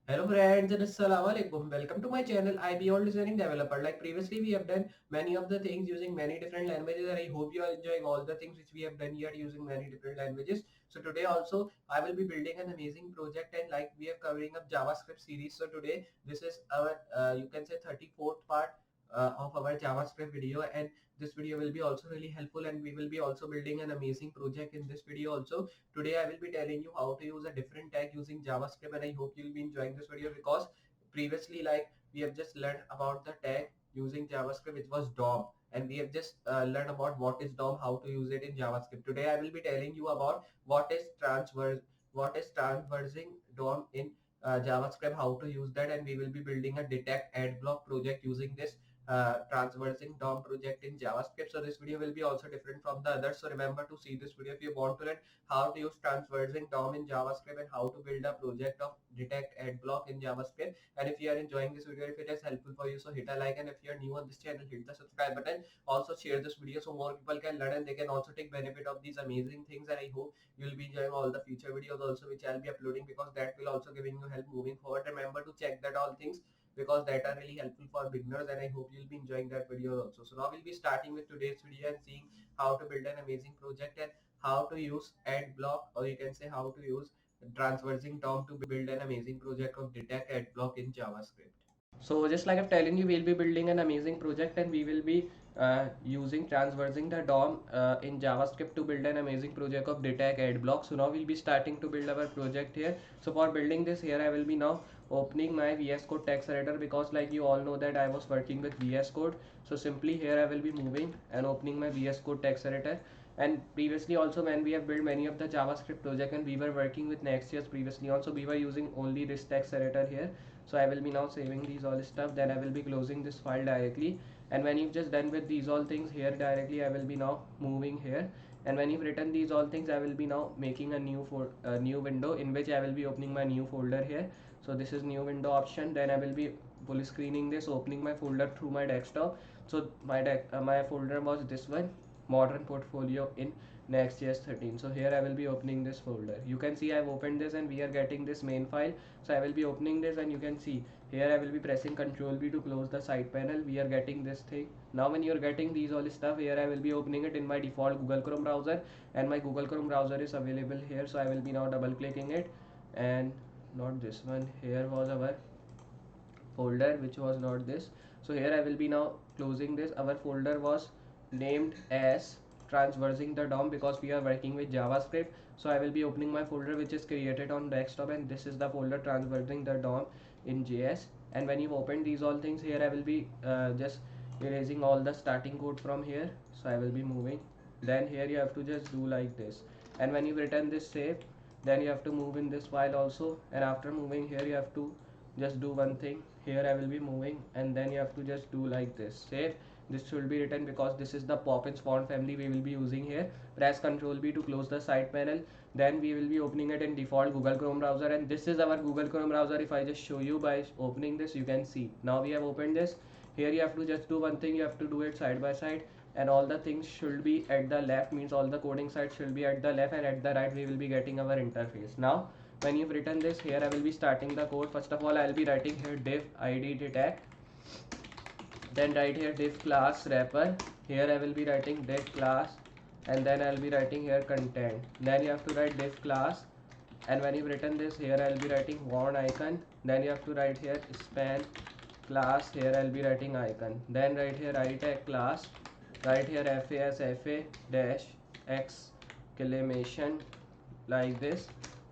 Hello friends and assalamu alaikum. Welcome to my channel IBOL Designing Developer. Like previously we have done many of the things using many different languages and I hope you are enjoying all the things which we have done here using many different languages. So today also I will be building an amazing project and like we are covering up JavaScript series. So today this is our you can say 34th part of our JavaScript video, and this video will be also really helpful and we will be also building an amazing project in this video also. Today I will be telling you how to use a different tag using JavaScript, and I hope you'll be enjoying this video because previously like we have just learned about the tag using JavaScript which was DOM, and we have just learned about what is DOM, how to use it in JavaScript. Today I will be telling you about what is transversing DOM in JavaScript, how to use that, and we will be building a detect add block project using this transversing DOM project in JavaScript. So this video will be also different from the others. So remember to see this video if you want to learn how to use transversing DOM in JavaScript and how to build a project of detect add block in JavaScript. And if you are enjoying this video, if it is helpful for you, so hit a like, and if you are new on this channel, hit the subscribe button. Also share this video so more people can learn and they can also take benefit of these amazing things. And I hope you will be enjoying all the future videos also which I'll be uploading, because that will also giving you help moving forward. Remember to check that all things because that are really helpful for beginners, and I hope you'll be enjoying that video also. So now we'll be starting with today's video and seeing how to build an amazing project and how to use add block, or you can say how to use transversing DOM to build an amazing project of detect add block in JavaScript. So just like I'm telling you, we'll be building an amazing project and we will be using transversing the DOM in JavaScript to build an amazing project of detect add block. So now we'll be starting to build our project here. So for building this here, I will be now opening my VS Code text editor, because like you all know that I was working with VS Code. So simply here I will be moving and opening my VS Code text editor. And previously also when we have built many of the JavaScript project and we were working with Next.js previously also, we were using only this text editor here. So I will be now saving these all stuff, then I will be closing this file directly. And when you've just done with these all things here directly, I will be now moving here, and when you've written these all things, I will be now making a new window in which I will be opening my new folder here. So this is new window option, then I will be full screening this, opening my folder through my desktop. So my folder was this one, modern portfolio in Next.js 13. So here I will be opening this folder. You can see I've opened this and we are getting this main file. So I will be opening this and you can see here I will be pressing Ctrl B to close the side panel. We are getting this thing. Now when you're getting these all stuff here, I will be opening it in my default Google Chrome browser, and my Google Chrome browser is available here. So I will be now double clicking it, and not this one, here was our folder which was not this. So here I will be now closing this. Our folder was named as transversing the DOM because we are working with JavaScript. So I will be opening my folder which is created on desktop, and this is the folder transversing the DOM in JS. And when you open these all things here, I will be just erasing all the starting code from here. So I will be moving, then here you have to just do like this, and when you return this save, then you have to move in this file also, and after moving here you have to just do one thing. Here I will be moving, and then you have to just do like this, save. This should be written because this is the Poppins font family we will be using here. Press Ctrl B to close the side panel, then we will be opening it in default Google Chrome browser, and this is our Google Chrome browser. If I just show you by opening this, you can see now we have opened this. Here you have to just do one thing, you have to do it side by side, and all the things should be at the left, means all the coding side should be at the left, and at the right we will be getting our interface. Now when you've written this, here I will be starting the code. First of all, I'll be writing here div id detect, then write here div class wrapper. Here I will be writing div class, and then I'll be writing here content. Then you have to write div class, and when you've written this, here I'll be writing warn icon. Then you have to write here span class. Here I'll be writing icon. Then write here itag class. Write here fa as fa dash exclamation, like this.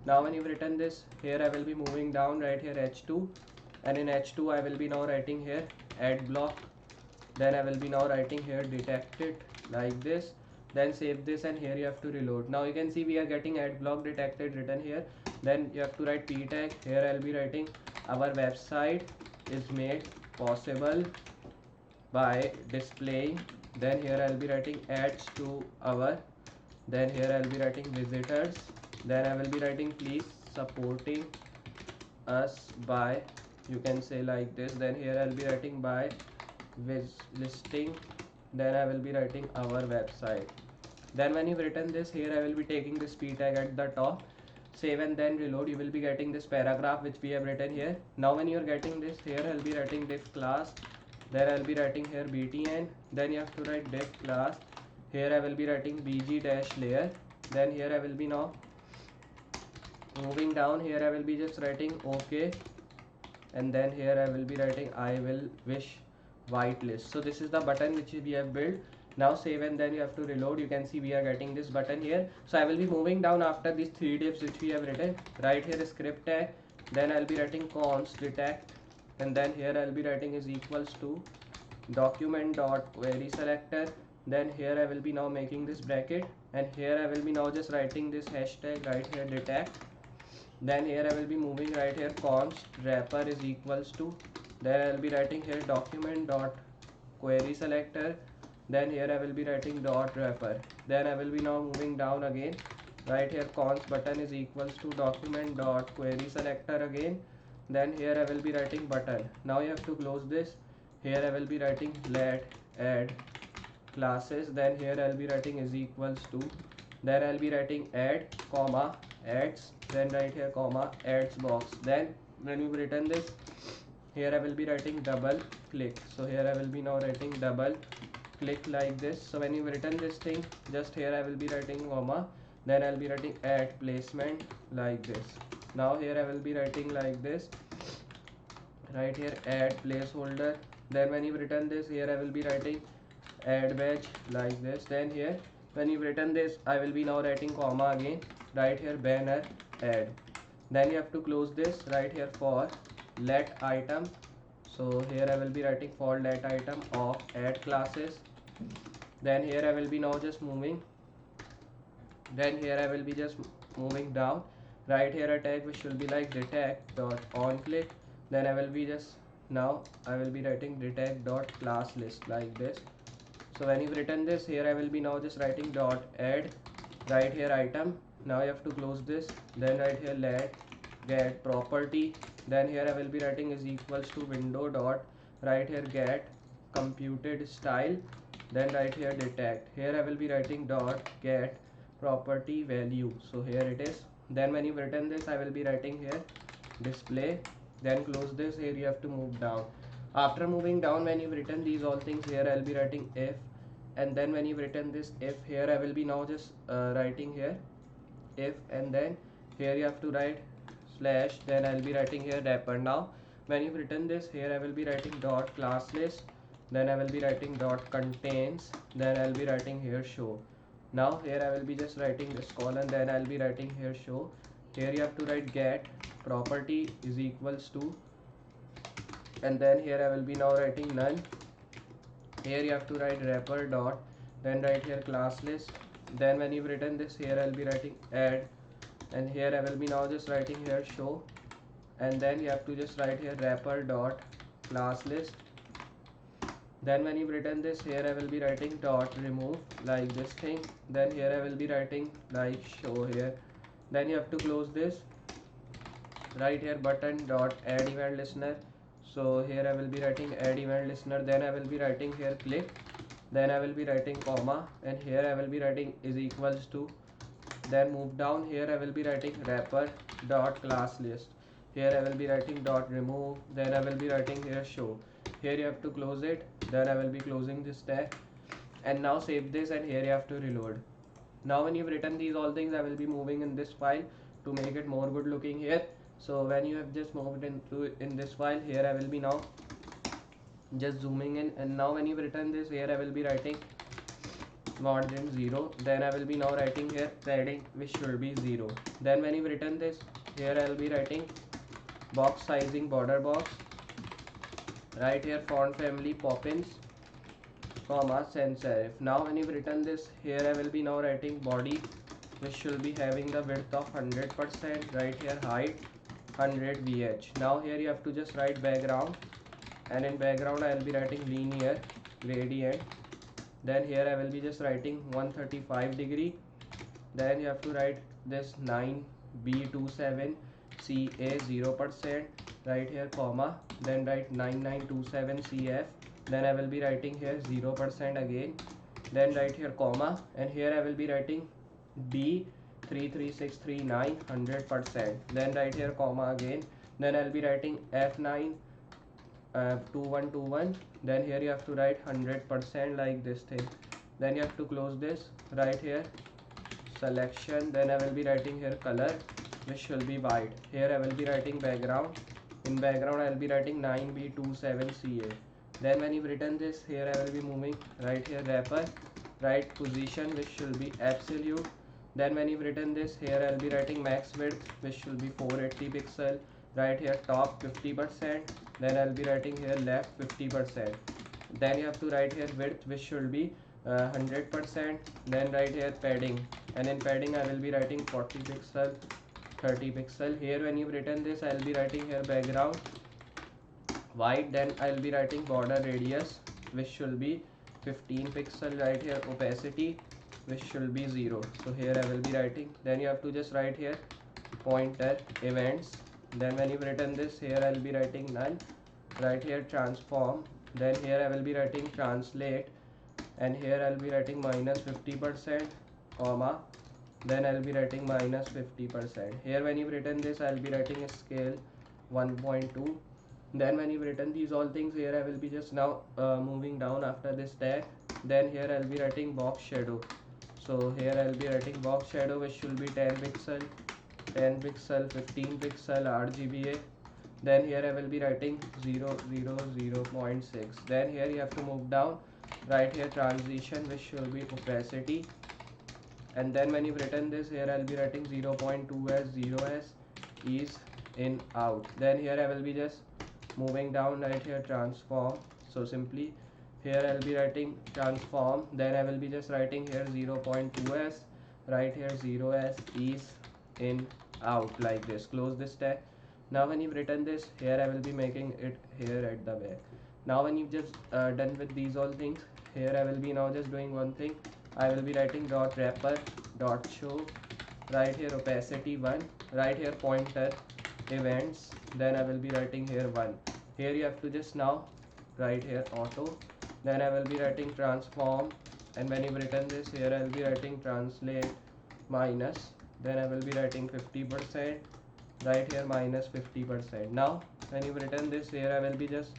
Now when you've written this, here I will be moving down, right here h2, and in h2 I will be now writing here add block. Then I will be now writing here detected, like this. Then save this, and here you have to reload. Now you can see we are getting add block detected written here. Then you have to write p tag. Here I'll be writing our website is made possible by displaying. Then here I'll be writing adds to our. Then here I'll be writing visitors. Then I will be writing please supporting us by, you can say like this. Then here I'll be writing by listing. Then I will be writing our website. Then when you've written this, here I will be taking this p tag at the top. save and then reload, you will be getting this paragraph which we have written here. Now when you are getting this, here I'll be writing diff class, then I'll be writing here btn, then you have to write diff class, here I will be writing bg dash layer, then here I will be now moving down, here I will be just writing okay, and then here I will be writing I will wish whitelist. So this is the button which we have built. Now save and then you have to reload. You can see we are getting this button here. So I will be moving down after these three divs which we have written. Right here script tag, then I'll be writing const detect, and then here I'll be writing is equals to document dot query selector, then here I will be now making this bracket, and here I will be now just writing this hashtag right here detect, then here I will be moving right here const wrapper is equals to, then I will be writing here document dot query selector, then here I will be writing dot wrapper, then I will be now moving down again, right here const button is equals to document dot query selector again, then here I will be writing button. Now you have to close this, here I will be writing let add classes, then here I'll be writing is equals to, then I'll be writing add comma ads, then right here comma ads box, then when you return this, here I will be writing double click, so here I will be now writing double click like this. So when you return this thing, just here I will be writing comma, then I'll be writing add placement like this. Now here I will be writing like this, right here add placeholder, then when you return this, here I will be writing add badge like this, then here when you written this, I will be now writing comma again, right here banner add, then you have to close this, right here for let item, so here I will be writing for let item of add classes, then here I will be now just moving, then here I will be just moving down, right here a tag which will be like detect dot on click, then I will be just now I will be writing detect dot class list like this. So when you've written this, here I will be now just writing dot add right here item, now you have to close this, then right here let get property, then here I will be writing is equals to window dot right here get computed style, then right here detect, here I will be writing dot get property value, so here it is. Then when you return this, I will be writing here display, then close this, here you have to move down. After moving down, when you've written these all things, here I'll be writing if, and then when you've written this if, here I will be now just writing here if, and then here you have to write slash, then I'll be writing here wrapper. Now when you've written this, here I will be writing dot class list, then I will be writing dot contains, then I'll be writing here show. Now here I will be just writing this colon, then I'll be writing here show, here you have to write get property is equals to, and then here I will be now writing none, here you have to write wrapper dot, then right here class list, then when you've written this, here I'll be writing add, and here I will be now just writing here show, and then you have to just write here wrapper dot class list, then when you've written this, here I will be writing dot remove like this thing, then here I will be writing like show here, then you have to close this, right here button dot add event listener, so here I will be writing add event listener, then I will be writing here click, then I will be writing comma, and here I will be writing is equals to, then move down, here I will be writing wrapper dot class list, here I will be writing dot remove, then I will be writing here show, here you have to close it, then I will be closing this tag, and now save this, and here you have to reload. Now when you've written these all things, I will be moving in this file to make it more good looking here. So when you have just moved into in this file, here I will be now just zooming in, and now when you've written this, here I will be writing margin 0, then I will be now writing here padding which should be 0, then when you've written this, here I will be writing box sizing border box, right here font family Poppins comma sans serif. Now when you've written this, here I will be now writing body which should be having the width of 100%, right here height 100 VH. Now here you have to just write background, and in background I will be writing linear gradient, then here I will be just writing 135 degree, then you have to write this 9B27 CA 0%, right here comma, then write 9927 CF, then I will be writing here 0% again, then right here comma, and here I will be writing B 33639 100%. Then right here comma again. Then I'll be writing F9 2121. Then here you have to write 100% like this thing. Then you have to close this. Right here selection. Then I will be writing here color, which will be white. Here I will be writing background. In background I will be writing 9B27CA. Then when you've written this, here I will be moving right here wrapper, right position, which will be absolute. Then when you've written this, here I will be writing max width, which will be 480 pixel. Right here top 50%. Then I'll be writing here left 50%. Then you have to write here width, which should be 100%. Then right here padding, and in padding I will be writing 40 pixel, 30 pixel. Here when you've written this, I'll be writing here background white. Then I'll be writing border radius, which should be 15 pixel. Right here opacity, which should be 0. So here I will be writing. Then you have to just write here pointer events. Then when you've written this, here I'll be writing none. Right here transform. Then here I will be writing translate, and here I'll be writing minus 50%, comma. Then I'll be writing minus 50%. Here when you've written this, I'll be writing a scale 1.2. Then when you've written these all things, here I will be just now moving down after this tag. Then here I'll be writing box shadow. So here I'll be writing box shadow, which should be 10 pixel, 10 pixel, 15 pixel RGBA. Then here I will be writing 0.6. Then here you have to move down. Right here transition, which will be opacity. And then when you've written this, here I'll be writing 0.2s, 0s is in out. Then here I will be just moving down. Right here transform. So simply here I'll be writing transform. Then I will be just writing here 0.2s. Right here 0s is in out, like this. Close this tag. Now when you've written this, here I will be making it here at the back. Now when you've just done with these all things, here I will be now just doing one thing. I will be writing dot wrapper dot show. Right here opacity 1. Right here pointer events. Then I will be writing here 1. Here you have to just now write here auto. Then I will be writing transform, and when you've written this, here I will be writing translate minus. Then I will be writing 50%. Right here minus 50%. Now when you've written this, here I will be just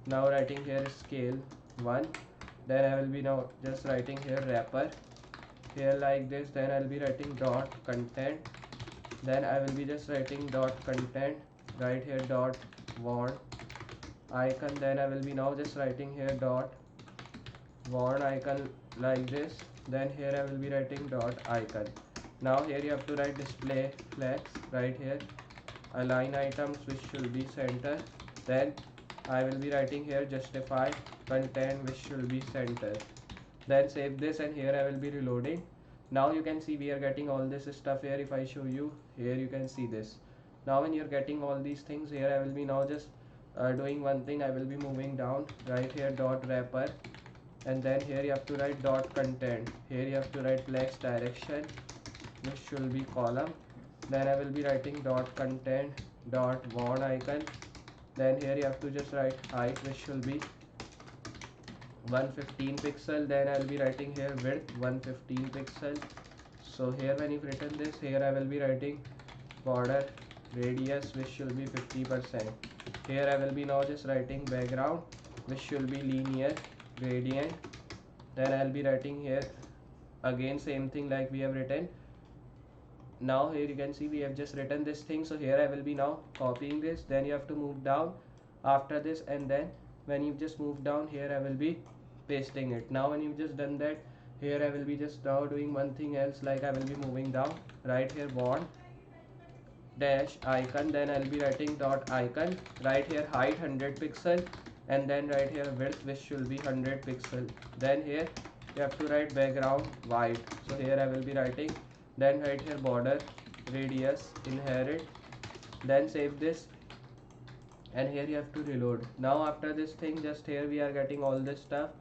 now writing here scale 1. Then I will be now just writing here wrapper here like this. Then I'll be writing dot content. Then I will be just writing dot content. Right here dot warn icon. Then I will be now just writing here dot warn icon like this. Then here I will be writing dot icon. Now here you have to write display flex. Right here align items, which should be center. Then I will be writing here justify content, which should be center. Then save this, and here I will be reloading. Now you can see we are getting all this stuff here. If I show you here, you can see this. Now when you're getting all these things, here I will be now just doing one thing. I will be moving down. Right here dot wrapper, and then here you have to write dot content. Here you have to write flex direction, which should be column. Then I will be writing dot content dot warn icon. Then here you have to just write height, which should be 115 pixel. Then I will be writing here width 115 pixel. So here when you've written this, here I will be writing border radius, which should be 50%. Here I will be now just writing background, which should be linear gradient. Then I'll be writing here again same thing like we have written. Now here you can see we have just written this thing. So here I will be now copying this. Then you have to move down after this, and then when you've just moved down, here I will be pasting it. Now when you've just done that, here I will be just now doing one thing else, like I will be moving down. Right here warn dash icon. Then I'll be writing dot icon. Right here height 100 pixel, and then right here width, which should be 100 pixel. Then here you have to write background white. So here I will be writing. Then right here border radius inherit. Then save this, and here you have to reload. Now after this thing, just here we are getting all this stuff,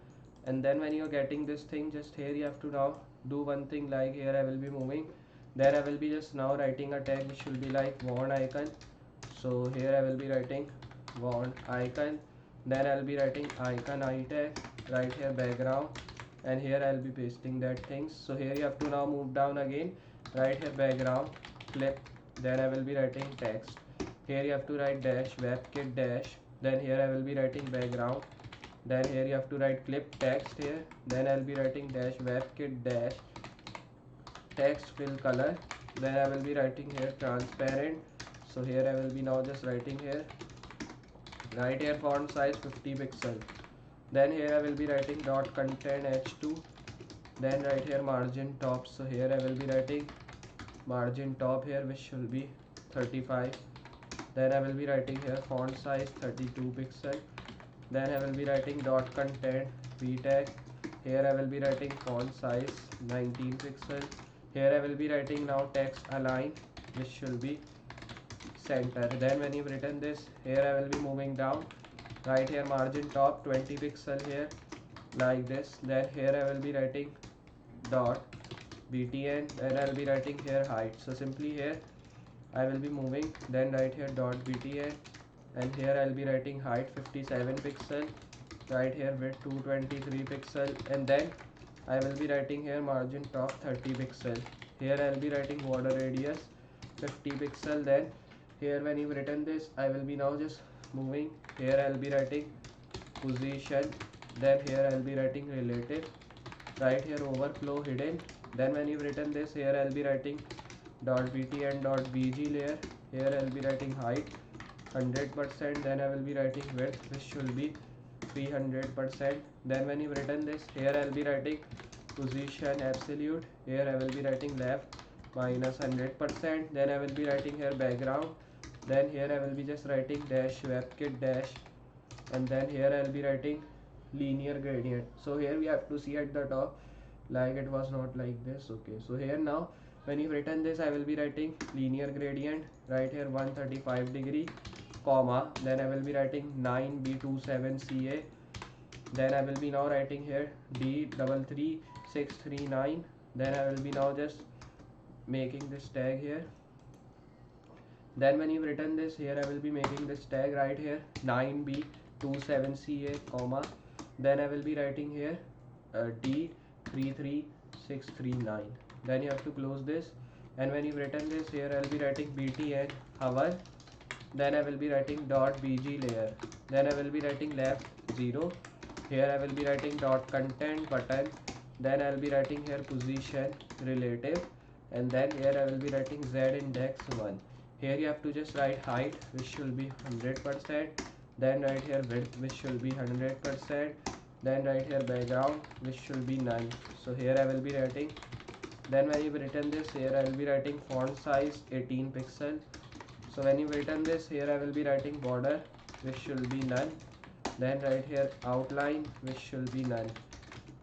and then when you're getting this thing, just here you have to now do one thing, like here I will be moving. Then I will be just now writing a tag, which will be like warn icon. So here I will be writing warn icon. Then I'll be writing icon I tag. Right here background, and here I'll be pasting that things. So here you have to now move down again. right here background clip, then I will be writing text. Here you have to write dash webkit dash, then here I will be writing background, then here you have to write clip text here, then I'll be writing dash webkit dash text fill color, then I will be writing here transparent. So here I will be now just writing here, right here font size 50 pixel, then here I will be writing dot content h2, then right here margin top. So here I will be writing margin top here, which will be 35, then I will be writing here font size 32 pixel, then I will be writing dot content v tag, here I will be writing font size 19 pixel, here I will be writing now text align, which should be center. Then when you've written this, here I will be moving down, right here margin top 20 pixel here, like this, then here I will be writing dot btn, then I'll be writing here height. So simply here I will be moving, then right here dot btn, and here I'll be writing height 57 pixel, right here width 223 pixel, and then I will be writing here margin top 30 pixel, here I'll be writing border radius 50 pixel. Then here when you've written this, I will be now just moving, here I'll be writing position, then here I'll be writing relative, right here overflow hidden, then when you've written this, here I'll be writing dot btn dot bg layer, here I'll be writing height 100%, then I will be writing width, which should be 300%. Then when you've written this, here I'll be writing position absolute, here I will be writing left minus 100%, then I will be writing here background, then here I will be just writing dash webkit dash, and then here I'll be writing linear gradient. So here we have to see at the top, like it was not like this. Okay, so here now when you've written this, I will be writing linear gradient, right here 135 degree comma, then I will be writing 9b27ca, then I will be now writing here d33639, then I will be now just making this tag here, then when you've written this, here I will be making this tag right here 9b27ca comma, then I will be writing here d33639, then you have to close this, and when you've written this, here I'll be writing btn hover, then I will be writing dot bg layer, then I will be writing left 0, here I will be writing dot content button, then I will be writing here position relative, and then here I will be writing z index 1. Here you have to just write height, which should be 100%, then right here width, which should be 100%, then right here background, which should be none. So here I will be writing, then when you've written this, here I will be writing font size 18 pixel. So when you've written this, here I will be writing border, which should be none, then right here outline, which should be none.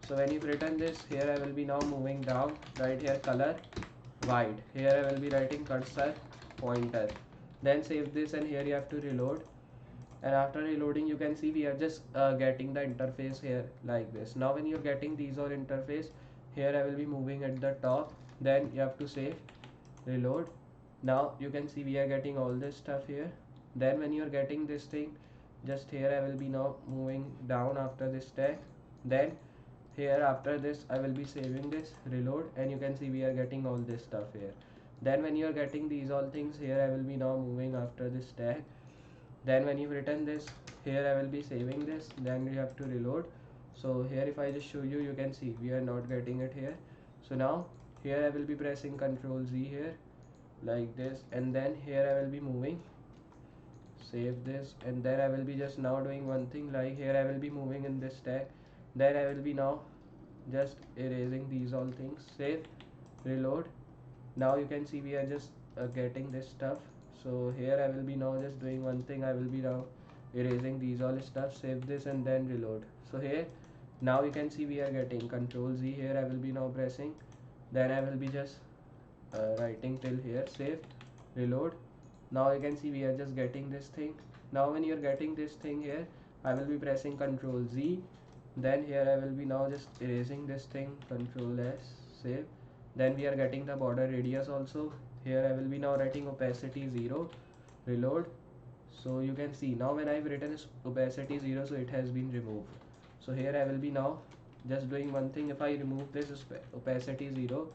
So when you've written this, here I will be now moving down, right here color white, here I will be writing cursor pointer, then save this, and here you have to reload, and after reloading you can see we are just getting the interface here like this. Now when you're getting these all interface, here I will be moving at the top, then you have to save, reload. Now you can see we are getting all this stuff here, then when you're getting this thing, just here I will be now moving down after this tag, then here after this I will be saving this, reload, and you can see we are getting all this stuff here. Then when you are getting these all things, here I will be now moving after this tag, then when you've written this, here I will be saving this, then you have to reload. So here if I just show you, you can see we are not getting it here. So now here I will be pressing Ctrl Z here like this, and then here I will be moving, save this, and then I will be just now doing one thing, like here I will be moving in this tag, then I will be now just erasing these all things, save, reload. Now you can see we are just getting this stuff. So here I will be now just doing one thing, I will be now erasing these all stuff, save this, and then reload. So here now you can see we are getting Control Z, here I will be now pressing, then I will be just writing till here, save, reload. Now you can see we are just getting this thing. Now when you're getting this thing here, I will be pressing Control Z, then here I will be now just erasing this thing, Control S, save, then we are getting the border radius also. Here I will be now writing opacity 0, reload. So you can see now when I've written is opacity 0, so it has been removed. So here I will be now just doing one thing, if I remove this opacity 0,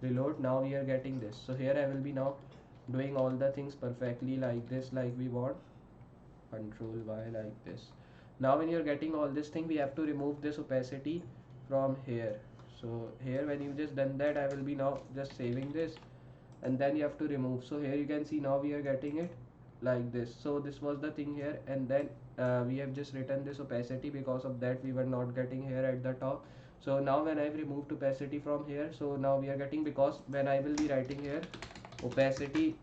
reload. Now we are getting this. So here I will be now doing all the things perfectly like this, like we want. Control Y like this. Now when you're getting all this thing, we have to remove this opacity from here. So here when you just done that, I will be now just saving this, and then you have to remove. So here you can see now we are getting it like this. So this was the thing here, and then we have just written this opacity, because of that we were not getting here at the top. So now when I've removed opacity from here, so now we are getting, because when I will be writing here opacity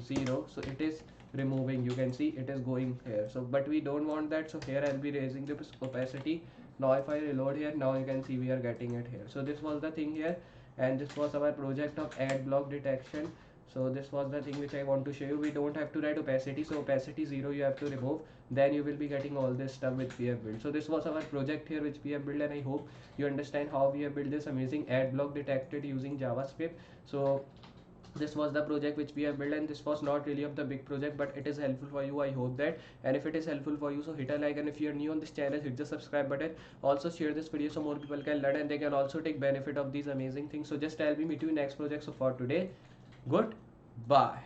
0, so it is removing, you can see it is going here. So but we don't want that, so here I'll be raising the opacity. Now if I reload here, now you can see we are getting it here. So this was the thing here, and this was our project of ad block detection. So this was the thing which I want to show you. We don't have to write opacity, so opacity 0 you have to remove, then you will be getting all this stuff which we have built. So this was our project here which we have built, and I hope you understand how we have built this amazing ad block detected using JavaScript. So this was the project which we have built, and this was not really of the big project, but it is helpful for you, I hope that. And if it is helpful for you, so hit a like, and if you are new on this channel, hit the subscribe button. Also share this video so more people can learn and they can also take benefit of these amazing things. So just I'll be meet you in next project. So for today, goodbye.